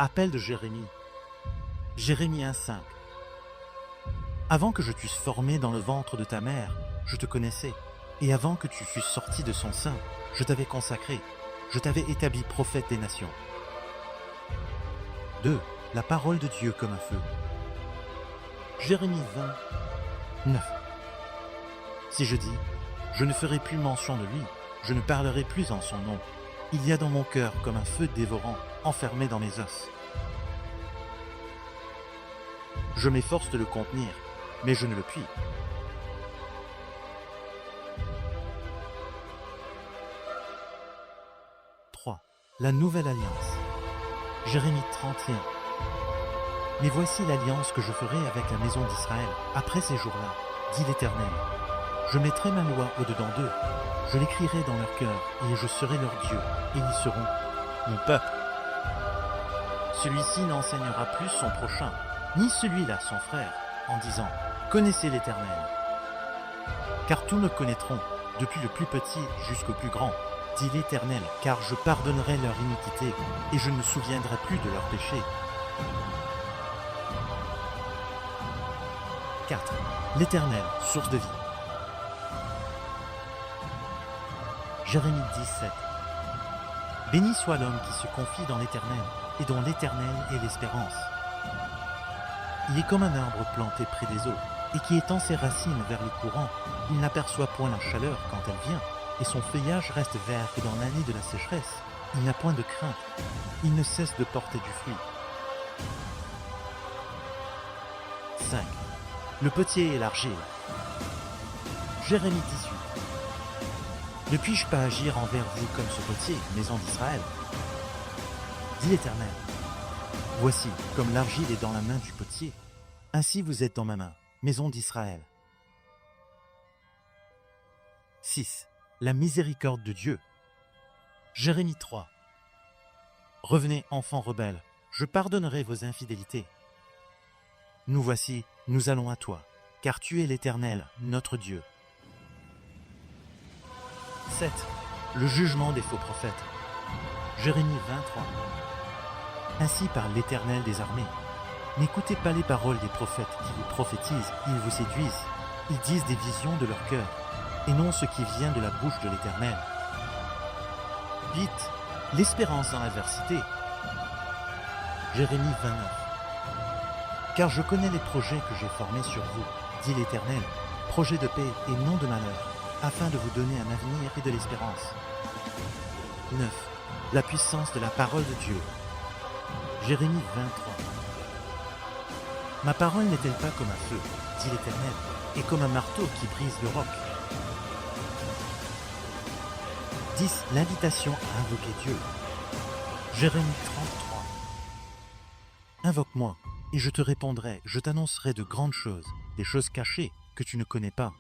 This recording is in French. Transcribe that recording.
Appel de Jérémie. Jérémie 1,5. Avant que je t'eusse formé dans le ventre de ta mère, je te connaissais, et avant que tu fusses sorti de son sein, je t'avais consacré, je t'avais établi prophète des nations. 2. La parole de Dieu comme un feu. Jérémie 20, 9. Si je dis, je ne ferai plus mention de lui, je ne parlerai plus en son nom, il y a dans mon cœur comme un feu dévorant, enfermé dans mes os. Je m'efforce de le contenir, mais je ne le puis. La nouvelle alliance. Jérémie 31. Mais voici l'alliance que je ferai avec la maison d'Israël après ces jours-là, dit l'Éternel. Je mettrai ma loi au-dedans d'eux, je l'écrirai dans leur cœur, et je serai leur Dieu, et ils seront mon peuple. Celui-ci n'enseignera plus son prochain, ni celui-là son frère, en disant « Connaissez l'Éternel ». Car tous me connaîtront, depuis le plus petit jusqu'au plus grand, dit l'Éternel, car je pardonnerai leur iniquité, et je ne me souviendrai plus de leurs péchés. 4. L'Éternel, source de vie. Jérémie 17. Béni soit l'homme qui se confie dans l'Éternel, et dont l'Éternel est l'espérance. Il est comme un arbre planté près des eaux, et qui étend ses racines vers le courant, il n'aperçoit point la chaleur quand elle vient, et son feuillage reste vert que dans l'année de la sécheresse. Il n'a point de crainte, il ne cesse de porter du fruit. 5. Le potier et l'argile. Jérémie 18. Ne puis-je pas agir envers vous comme ce potier, maison d'Israël? Dit l'Éternel. Voici, comme l'argile est dans la main du potier, ainsi vous êtes dans ma main, maison d'Israël. 6. La miséricorde de Dieu. Jérémie 3. Revenez, enfants rebelles, je pardonnerai vos infidélités. Nous voici, nous allons à toi, car tu es l'Éternel, notre Dieu. 7. Le jugement des faux prophètes. Jérémie 23. Ainsi parle l'Éternel des armées. N'écoutez pas les paroles des prophètes qui vous prophétisent, ils vous séduisent, ils disent des visions de leur cœur, et non ce qui vient de la bouche de l'Éternel. 8. L'espérance dans l'adversité. Jérémie 29. Car je connais les projets que j'ai formés sur vous, dit l'Éternel, projets de paix et non de malheur, afin de vous donner un avenir et de l'espérance. 9. La puissance de la parole de Dieu. Jérémie 23. Ma parole n'est-elle pas comme un feu, dit l'Éternel, et comme un marteau qui brise le roc? 10. L'invitation à invoquer Dieu. Jérémie 33. Invoque-moi, et je te répondrai, je t'annoncerai de grandes choses, des choses cachées que tu ne connais pas.